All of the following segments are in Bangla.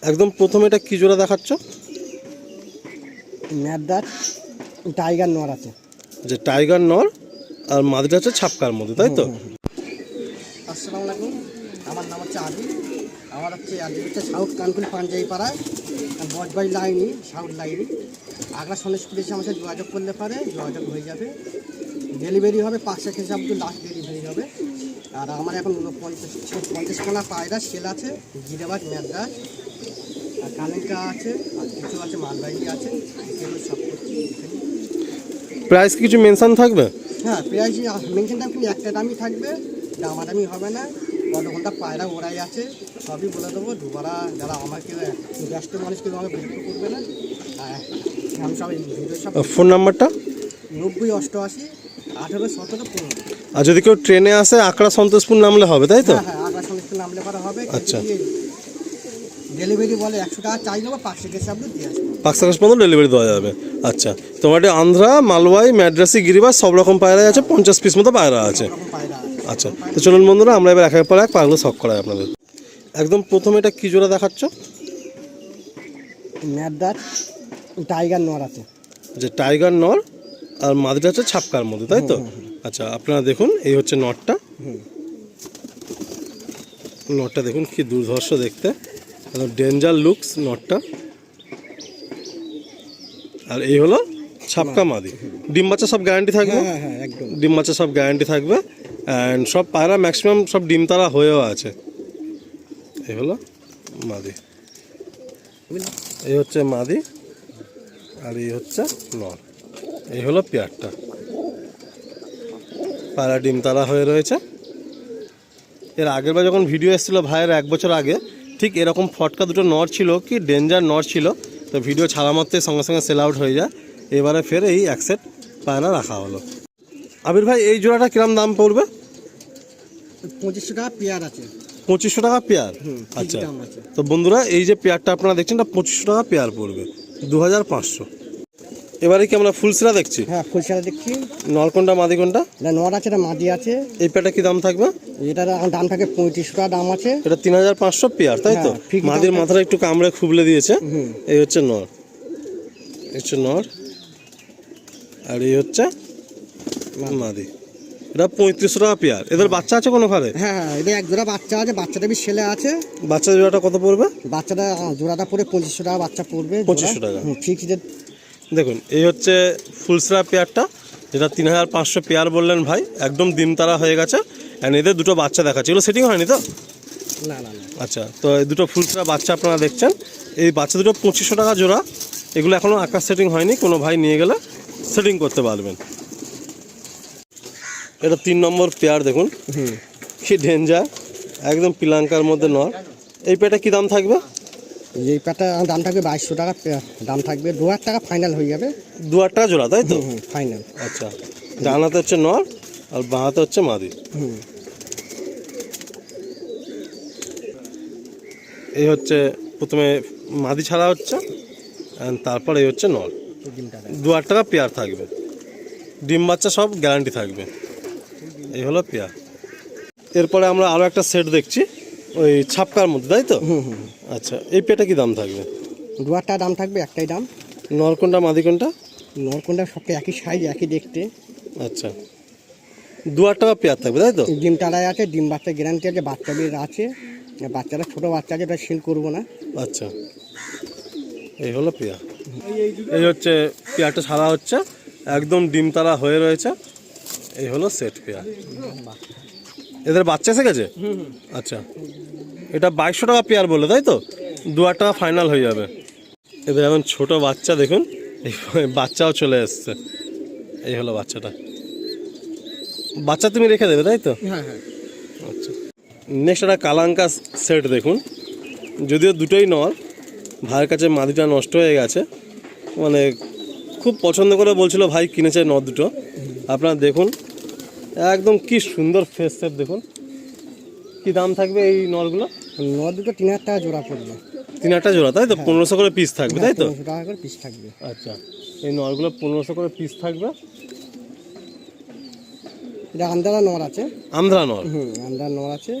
একদম প্রথমে এটা কি জোড়া দেখাচ্ছ? ম্যাডার টাইগার নর আছে, যে টাইগার নর আর মাদিটা হচ্ছে ছাপকার মধ্যে, তাই তো? আসসালামু আলাইকুম, আমার নাম হচ্ছে আদি। আমার হচ্ছে সাউথ কানকুল পাঞ্জাবি পাড়ায় বজবাই লাইনি, সাউথ লাইনি আগ্রা সন্দেশপুর এসে আমার সাথে যোগাযোগ করলে পারে, যোগাযোগ হয়ে যাবে। ডেলিভারি হবে 500 হিসাব লাস্ট ডেলিভারি হবে। আর আমার এখন 50 পায়রা সেল আছে, জিরাবাজ ম্যাডার আর কালেঙ্কা আছে, আর কিছু আছে মালবাহী আছে, সেগুলো সব প্রাইস কিছু মেনশন থাকবে? হ্যাঁ, প্রাইস মেনশনটা কিন্তু একটা দামই থাকবে, দামাদামি হবে না। কত ঘন্টা পায়রা ওরাই আছে সবই বলে দেবো। দুবারা যারা আমাকে ব্যস্ত মানুষ কেউ আমাকে বিরক্ত করবে না। আমি সব ভিডিও সব ফোন নাম্বারটা 90 88 18 17 15। আর যদি কেউ ট্রেনে আসে আকড়া সন্তোষপুর নামলে হবে, তাই তো? হ্যাঁ, আগ্রা সন্দেশপুর নামলে করা হবে। আচ্ছা, ডেলিভারি বলে 100 টাকা চাই নেবো, 500 হিসাব দিয়ে আসবো, 500 পর্যন্ত ডেলিভারি দেওয়া যাবে। আচ্ছা, তোমার এটা আন্ধ্রা, মালওয়াই, ম্যাড্রাসি, গিরিবাস সব রকম পায়রা আছে, 50 পিস মতো পায়রা আছে। পায়রা আছে। আচ্ছা, তো চলুন বন্ধুরা, আমরা এবার একের পর এক পায়রাগুলো শখ করাই আপনাদের। একদম প্রথমে এটা কি জোড়া দেখাচ্ছ? ম্যাডার টাইগার নর আছে, যে টাইগার নর আর মাদিটা হচ্ছে ছাপকার মধ্যে, তাই তো? আচ্ছা, আপনারা দেখুন, এই হচ্ছে নটটা। নটটা দেখুন কি দুর্ধর্ষ দেখতে, ডেঞ্জার লুকস নটটা। আর এই হলো ছাপকা মাদি। ডিম বাচ্চা সব গ্যারান্টি থাকবে। হ্যাঁ একদম ডিম বাচ্চা সব গ্যারান্টি থাকবে। অ্যান্ড সব পায়রা ম্যাক্সিমাম সব ডিম তারা হয়েও আছে। এই হলো মাদি, এই হচ্ছে মাদি, আর এই হচ্ছে নর। এই হলো পেয়ারটা, পায়রা ডিম তারা হয়ে রয়েছে। এর আগের বার যখন ভিডিও এসেছিলো ভাইয়ের 1 বছর আগে, ঠিক এরকম ফটকা দুটো নর ছিল, কি ডেঞ্জার নর ছিল। তো ভিডিও ছাড়া মাত্রই সঙ্গে সঙ্গে সেল আউট হয়ে যায়। এবারে ফের এই এক সেট পায়রা রাখা হলো। আবির ভাই, এই জোড়াটা কিরম দাম পড়বে? 2500 টাকা পেয়ার আছে। 2500 টাকা পেয়ার? আচ্ছা, তো বন্ধুরা এই যে পেয়ারটা আপনারা দেখছেন, এটা 2500 টাকা পেয়ার পড়বে, 2500। এবারে কি আমরা ফুলসিরা দেখছি? হ্যাঁ, ফুলসিরা দেখছি। নর কোনটা মাদি কোনটা? এটা নর আছে, এটা মাদি আছে। এই পেয়ারটা কি দাম থাকবে? এটার দাম থাকে 3500 টাকা দাম আছে। এটা 3500 পেয়ার, তাই তো? মাদির মাথাটা একটু কামড়ে খুবলে দিয়েছে। এই হচ্ছে নর, এই হচ্ছে নর, আর এই হচ্ছে মাদি। এটা 3500 টাকা পেয়ার। এদের বাচ্চা আছে কোনো ঘরে? হ্যাঁ, এদের এক জোড়া বাচ্চা আছে, বাচ্চাটা বেশ ছেলে আছে। বাচ্চা জোড়াটা কত পড়বে? বাচ্চাটা জোড়াটা পড়ে 2500 টাকা বাচ্চা পড়বে। 2500 টাকা ফিক্সড। দেখুন, এই হচ্ছে ফুলসরা পেয়ারটা, যেটা 3500 পেয়ার বললেন ভাই, একদম ডিম তারা হয়ে গেছে। অ্যান্ড এদের দুটো বাচ্চা দেখাচ্ছে, এগুলো সেটিং হয়নি তো? না না। আচ্ছা, তো এই দুটো ফুলসরা বাচ্চা আপনারা দেখছেন। এই বাচ্চা দুটো 2500 টাকা জোড়া। এগুলো এখনও আকাশ সেটিং হয়নি, কোনো ভাই নিয়ে গেলে সেটিং করতে পারবেন। এটা 3 নম্বর পেয়ার, দেখুন কি ডেঞ্জার, একদম পিলাঙ্কার মধ্যে নর। এই পেয়ারটা কি দাম থাকবে? এই পেয়ারটা দাম থাকবে 2200 টাকা দাম থাকবে। 2000 টাকা ফাইনাল হয়ে যাবে। 2000 টাকা জোড়া, তাই তো? ফাইনাল। আচ্ছা, ডান হাতে হচ্ছে নর আর বাঁ হাতে হচ্ছে মাদি। এই হচ্ছে প্রথমে মাদি ছাড়া হচ্ছে, তারপর এই হচ্ছে নর। 2000 টাকা পেয়ার থাকবে, ডিম বাচ্চা সব গ্যারান্টি থাকবে। এই হলো পেয়ার। এরপরে আমরা আরও একটা সেট দেখছি, ওই ছাপকার মধ্যে, তাই তো? আচ্ছা, এই পেয়ারটা কি দাম থাকবে? 2000 টাকা দাম থাকবে, একটাই দাম। নর কোনটা মাদি কোনটা? নর কোনটা সবটা একই সাইজ, একই দেখতে। আচ্ছা, 2000 টাকা পেয়ার থাকবে, তাই তো? ডিম তারাই আছে, ডিম বাচ্চা গ্যারান্টি আছে, বাচ্চা বের আছে। বাচ্চারা ছোটো বাচ্চা আছে, এটা সেল করবো না। আচ্ছা, এই হলো পেয়ার। এই হচ্ছে পেয়ারটা ছাড়া হচ্ছে, একদম ডিম তারা হয়ে রয়েছে। এই হলো সেট পেয়ার। এদের বাচ্চা এসে গেছে? আচ্ছা, এটা 2200 টাকা পেয়ার বললো, তাই তো? 2000 টাকা ফাইনাল হয়ে যাবে। এদের এখন ছোট বাচ্চা দেখুন, বাচ্চাও চলে এসছে। এই হলো বাচ্চাটা, বাচ্চা তুমি রেখে দেবে, তাই তো? হ্যাঁ হ্যাঁ। আচ্ছা, নেক্সট একটা কালাঙ্কা সেট দেখুন, যদিও দুটোই নর। ভাইয়ের কাছে মাদিটা নষ্ট হয়ে গেছে, মানে খুব পছন্দ করে বলছিল ভাই কিনেছে নর দুটো। আপনারা দেখুন, একদম কি সুন্দর ফেস সেট দেখুন। কি দাম থাকবে এই নরগুলো? নর দুটো 3000 টাকা জোড়া পড়বে। 3000 টাকা জোড়া, তাই তো? 1500 করে পিস থাকবে, তাই তো? 1500 টাকা করে পিস থাকবে। আচ্ছা, এই নরগুলো 1500 করে পিস থাকবে। এটা আন্ধ্রা নর আছে। আন্ধ্রা নর? আন্ধ্রা নর আছে।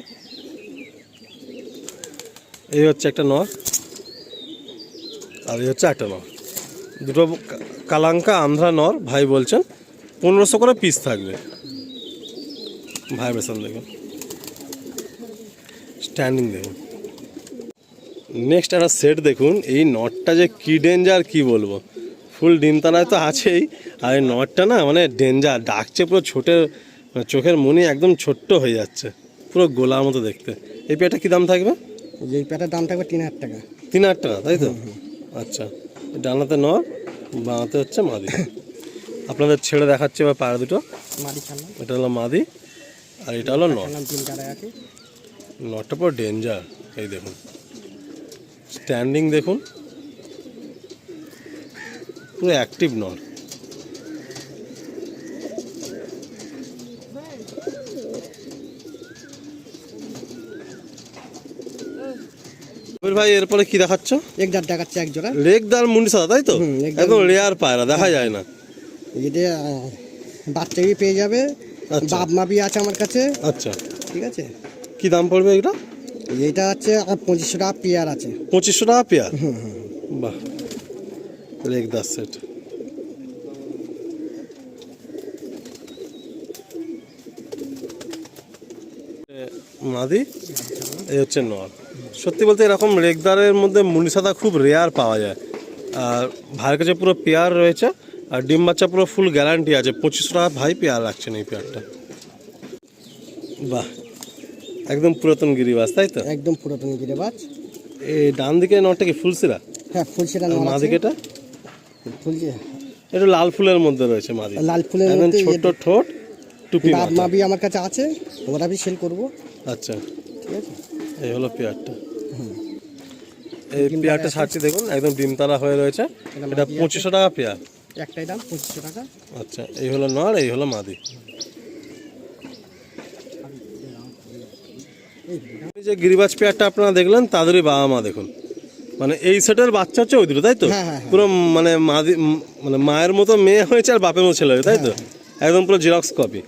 এই হচ্ছে একটা নর, আর এই হচ্ছে একটা নর। দুটো কালাঙ্কা আন্ধ্রা নর ভাই বলছেন 1500 করে পিস থাকবে। ভাইব্রেশন দেখুন, স্ট্যান্ডিং দেখুন। নেক্সট একটা সেট দেখুন, এই নটটা যে কি ডেঞ্জার কি বলবো। ফুল ডিম তানায় তো আছেই, আর এই নটটা না মানে ডেঞ্জার, ডাকছে পুরো ছোটের মানে চোখের মনি একদম ছোট্ট হয়ে যাচ্ছে, পুরো গোলার মতো দেখতে। এই পেয়ারটা কী দাম থাকবে? এই পেয়ারটার দাম থাকবে 3000 টাকা। 3000 টাকা, তাই তো? আচ্ছা, ডানাতে নর, বাঁতে হচ্ছে মাদি। আপনাদের ছেড়ে দেখাচ্ছে বা পায়রা দুটো। মাদি ছাড়লাম, এটা হলো মাদি আর এটা হলো নর। ডিম কাটা আছে। নটটা পুরো ডেঞ্জার, এই দেখুন স্ট্যান্ডিং দেখুন, পুরো অ্যাক্টিভ নর। ভাই এরপরে কি দেখাচ্ছ? একদার দেখাচ্ছে এক জোড়া লেগদার মুন্ডি সাদা, তাই তো? একদম রেয়ার পায়রা, দেখা যায় না। এটা বাচ্চাই পেয়ে যাবে, আচ্ছা। বাপ মাবি আছে আমার কাছে। আচ্ছা, ঠিক আছে। কি দাম পড়বে এটা? এইটা হচ্ছে 2500 টাকা পেয়ার আছে। 2500 টাকা পেয়ার? বাহ, লেগদার সেট। মাদি, এই হচ্ছে নর। সত্যি বলতে এরকম রেগদারের মধ্যে মুন্ডি সাদা খুব রেয়ার পাওয়া যায়। আর ভাইয়ের কাছে পুরো পেয়ার রয়েছে, আর ডিম বাচ্চা পুরো ফুল গ্যারান্টি আছে। 2500 টাকা ভাই পেয়ার রাখছেন এই পেয়ারটা। বাহ, একদম পুরাতন গিরিবাজ, তাই তো? একদম পুরাতন গিরিবাজ। এই ডান দিকে নরটা কি ফুলসিরা? হ্যাঁ, ফুলসিরা নর আছে। মাদিকেটা ফুলসিরা একটু লাল ফুলের মধ্যে রয়েছে মাদি, লাল ফুলের একদম মধ্যে। ছোট ঠোঁট, টুপি বাপ মাথা। মাবি আমার কাছে আছে, ওরা আমি সেল করবো। আচ্ছা, ঠিক আছে। এই হলো পেয়ারটা। এই পেয়ারটা ছাড়ছি দেখুন, একদম ডিম তারা হয়ে রয়েছে। এটা 2500 টাকা পেয়ার। একটাই দাম 2500 টাকা। আচ্ছা, এই হলো নর, এই হলো মাদি। এই যে গিরিবাজ পেয়ারটা আপনারা দেখলেন, তাদেরই বাবা মা দেখুন, মানে এই সেটের বাচ্চা হচ্ছে ওই দুটো, তাই তো? হ্যাঁ, হ্যাঁ, হ্যাঁ। পুরো মানে মাদি মানে মায়ের মতো মেয়ে হয়েছে আর বাপের মতো ছেলে হয়েছে, তাই তো? একদম পুরো জেরক্স কপি।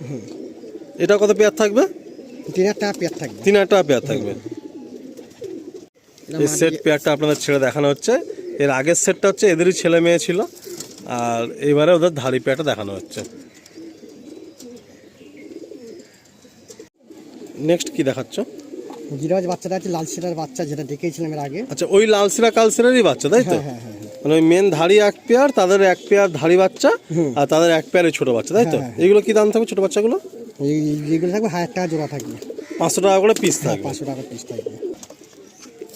এটা কত পেয়ার থাকবে? 3000 টাকা পেয়ার থাকবে। 3000 টাকা পেয়ার থাকবে। এই সেট পেয়ারটা আপনাদের ছেড়ে দেখানো হচ্ছে। এর আগের সেটটা হচ্ছে এদেরই ছেলে মেয়ে ছিল, আর এবারে ওদের ধাড়ি পেয়ারটা দেখানো হচ্ছে। নেক্সট কি দেখাচ্ছ? গিরিবাজ বাচ্চাটা আছে লাল সিরার বাচ্চা, যেটা দেখেছিলাম এর আগে। আচ্ছা, ওই লাল সিরা কাল সিরারই বাচ্চা, তাই তো? হ্যাঁ, হ্যাঁ, হ্যাঁ। মানে ওই মেন ধাড়ি এক পেয়ার, তাদের এক পেয়ার ধাড়ি বাচ্চা, আর তাদের এক পেয়ার ছোট বাচ্চা, তাই তো? এগুলো কি দাম থাকবে ছোট বাচ্চাগুলো? এইগুলো থাকবে 1000 টাকা জোড়া থাকবে। 500 টাকা করে পিস থাকবে। 500 টাকা পিস থাকবে।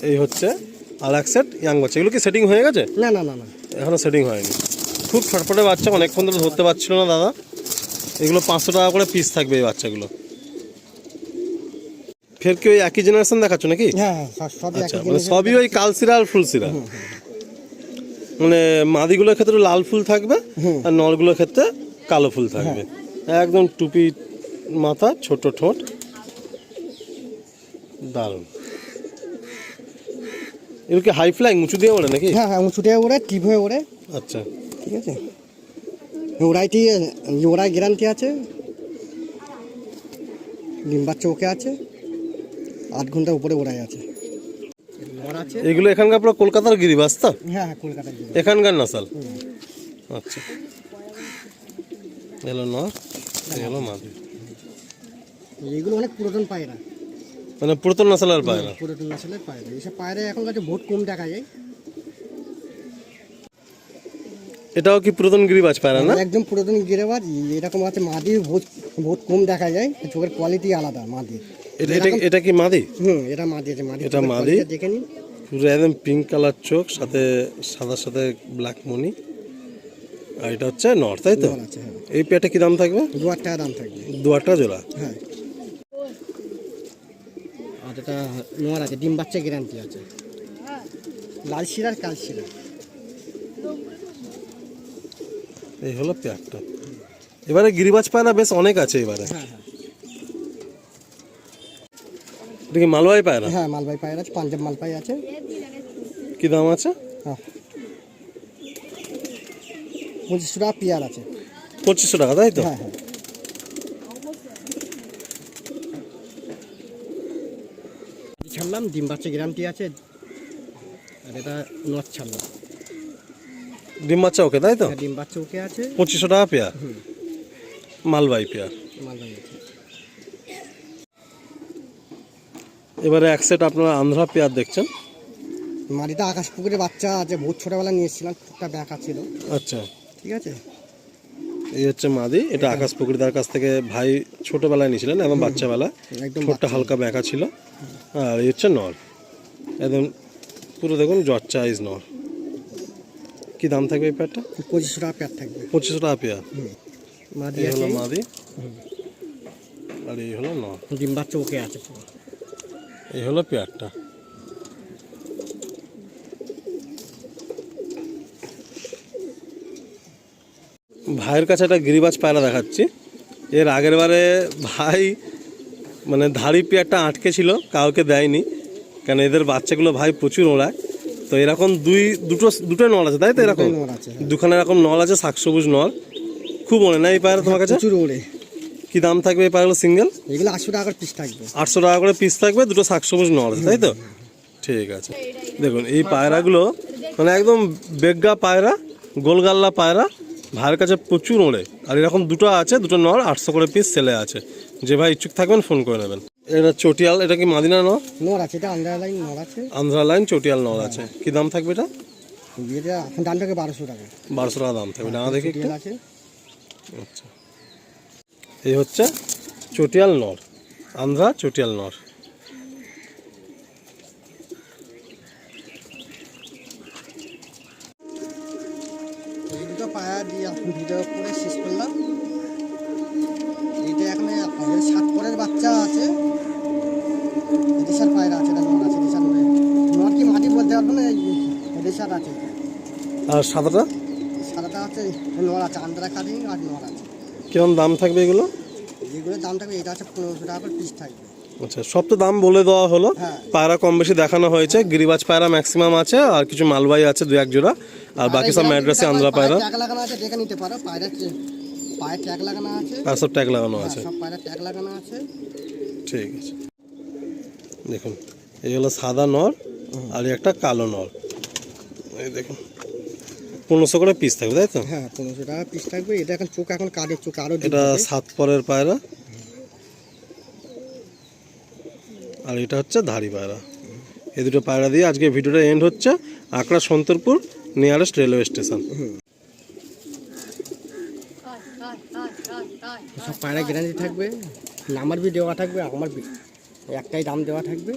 এই হচ্ছে আর এক সেট ইয়াং বাচ্চা। এগুলো কি সেটিং হয়ে গেছে? না না না না, এখনো সেটিং হয়নি। খুব ছটফটে বাচ্চা, অনেকক্ষণ ধরে ধরতে পারছিল না দাদা। এগুলো 500 টাকা করে পিস থাকবে এই বাচ্চাগুলো। ফের কি ওই একই জেনারেশন দেখাচ্ছ নাকি? হ্যাঁ, সবই আচ্ছা, একই মানে জিনিস। সবই ওই কালসিরা আর ফুলসিরা। মানে মাদিগুলোর ক্ষেত্রে লাল ফুল থাকবে, আর নরগুলোর ক্ষেত্রে কালো ফুল থাকবে। একদম টুপি মাথা, ছোট ঠোঁট, দারুণ। এগুলো কি হাই ফ্লাইং, উঁচু দিয়ে ওড়ে নাকি? হ্যাঁ হ্যাঁ, উঁচুটে ওড়ে, টিপ হয়ে ওড়ে। আচ্ছা, ঠিক আছে। ওড়াই গ্যারান্টি আছে। ডিম বাচ্চা ওকে আছে, 8 ঘন্টার উপরে ওড়াই আছে। আছে। এগুলো এখানকার পুরো কলকাতার গিরিবাজ তো? হ্যাঁ হ্যাঁ, কলকাতার গিরিবাজ। এখানকার নাসাল। আচ্ছা, এলো নর, এলো মাদি। এইগুলো অনেক পুরাতন পায়রা, মানে পুরাতন নাসালের পায়রা। পুরাতন আসলে পায়রা। এইসব পায়রা এখন কাছে বহুত কম দেখা যায়। এটাও কি পুরাতন গিরিবাজ পায়রা না? একদম পুরাতন গিরিবাজ। এরকম আছে মাদি, বহুত কম দেখা যায়। চোখের কোয়ালিটি আলাদা মাদির। এটা কি মাদি? এটা মাদি আছে। মাদি এটা মাদি, দেখে নিন। পুরো একদম পিঙ্ক কালার চোখ, সাথে সাদার সাথে ব্ল্যাক মনি। আর এটা হচ্ছে নর, তাই তো? আছে, হ্যাঁ। এই পেয়ারটা কি দাম থাকবে? 2000 টাকা দাম থাকবে। 2000 টাকা জোড়া? হ্যাঁ। আর এটা নর আছে, ডিম বাচ্চা গ্যারান্টি আছে। লাল শিরার কাল শিরা। এই হলো পেয়ারটা। এবারে গিরিবাজ পায়রা বেশ অনেক আছে এবারে। হ্যাঁ হ্যাঁ এটা কি মালবাই পায়রা? হ্যাঁ, মালবাই পায়রা আছে, পাঞ্জাব মালবাই আছে। কি দাম আছে? হ্যাঁ, 2500 টাকা পেয়ার আছে। 2500 টাকা, তাই তো? হ্যাঁ হ্যাঁ। ছাড়লাম, ডিম বাচ্চা গ্যারান্টি আছে। আর এটা নট ছাড়লাম। ডিম বাচ্চা ওকে, তাই তো? হ্যাঁ, ডিম বাচ্চা ওকে আছে। 2500 টাকা পেয়ার, মালবাই পেয়ার। মালবাহী আছে। এবারে এক সেট আপনারা আন্ধ্রা পেয়ার দেখছেন। মাটিতে আকাশ পুকুরে বাচ্চা আছে, বহুত ছোটবেলা নিয়ে এসেছিলাম, একটা ব্যাঁকা ছিল। আচ্ছা, ঠিক আছে। এই হচ্ছে মাদি, এটা আকাশ পুকুরিদার কাছ থেকে ভাই ছোটবেলায় নিয়েছিলেন, এবং বাচ্চাবেলা একদম ঠোঁটটা হালকা ব্যাঁকা ছিল। আর এই হচ্ছে নর, একদম পুরো দেখুন জর্চা আইজ নর। কি দাম থাকবে এই পেয়ারটা? 2500 টাকা পেয়ার থাকবে। 2500 টাকা পেয়ার। মাদি এই আছে, হলো মাদি, আর এই হলো নর। ডিম বাচ্চা ওকে আছে পুরো। এই হলো পেয়ারটা। ভাইয়ের কাছে একটা গিরিবাজ পায়রা দেখাচ্ছি। এর আগের বারে ভাই মানে ধাড়ি পেয়ারটা আটকে ছিল, কাউকে দেয়নি, কারণ এদের বাচ্চাগুলো ভাই প্রচুর ওড়ায়। তো এরকম দুটো নল আছে, তাই তো? এরকম নর আছে, হ্যাঁ। দুখানে এরকম নল আছে, শাকসবুজ নল, খুব ওড়ে না এই পায়রা তোমার কাছে? প্রচুর ওড়ে। কি দাম থাকবে এই পায়রাগুলো সিঙ্গেল? এগুলো 800 টাকা করে পিস থাকবে। 800 টাকা করে পিস থাকবে, দুটো শাকসবুজ নল আছে, তাই তো? ঠিক আছে। দেখুন এই পায়রাগুলো মানে একদম বেগা পায়রা, গোলগাল্লা পায়রা, ভাইয়ের কাছে প্রচুর ওড়ে। আর এরকম দুটো আছে, দুটো নর, 800 করে পিস সেলে আছে। যে ভাই ইচ্ছুক থাকবেন ফোন করে নেবেন। এটা চটিয়াল, এটা কি মাদিনা নর? নর আছে, এটা আন্ডার লাইন নর আছে। আন্ধ্রা লাইন চটিয়াল নর আছে। কি দাম থাকবে এটা? এটা এখন দাম থাকে 1200 টাকা। 1200 টাকা দাম থাকবে। ডানা দেখে একটু। চটিয়াল আছে। আচ্ছা, এই হচ্ছে চটিয়াল নর, আন্ধ্রা চটিয়াল নর। এই দুটো পায়া দিয়ে এখন ভিডিও করে শেষ করলাম। এইটা এখন আপনাদের 7 পরের বাচ্চা আছে, দেশার পায়রা আছে, এটা নর আছে, দেশার নর কি মাটি বলতে পারবো না, দেশার আছে। আর সাদাটা? সাদাটা আছে, নর আছে, আন্দ্রা খাদি আর নর আছে। কিরকম দাম থাকবে এগুলো? যেগুলোর দাম থাকবে, এটা আছে 1500 টাকা করে পিস থাকবে। আচ্ছা, সব তো দাম বলে দেওয়া হলো। হ্যাঁ। পায়রা কম বেশি দেখানো হয়েছে। গিরিবাজ পায়রা ম্যাক্সিমাম আছে, আর কিছু মালবাই আছে 2-1 জোড়া, আর বাকি সব ম্যাড্রাসে আন্ধ্রা পায়রা। ট্যাগ লাগানো আছে, দেখে নিতে পারো। পায়ে ট্যাগ লাগানো আছে, আর সব ট্যাগ লাগানো আছে। সব পায়রা ট্যাগ লাগানো আছে। ঠিক আছে। দেখুন এই হলো সাদা নর, আর এই একটা কালো নর। এই দেখুন 1500 করে পিস থাকবে, তাই তো? হ্যাঁ, 1500 টাকা পিস থাকবে। এটা এখন চোখ এখন কাঠের চোখ আরো এটা 7 পরের পায়রা, আর এটা হচ্ছে ধাড়ি পায়রা। এই দুটো পায়রা দিয়ে আজকে ভিডিওটা এন্ড হচ্ছে। আকড়া সন্তরপুর নিয়ারেস্ট রেলওয়ে স্টেশন। সব পায়রা গ্যারান্টি থাকবে, নাম্বার বি দেওয়া থাকবে, আমার একটাই দাম দেওয়া থাকবে।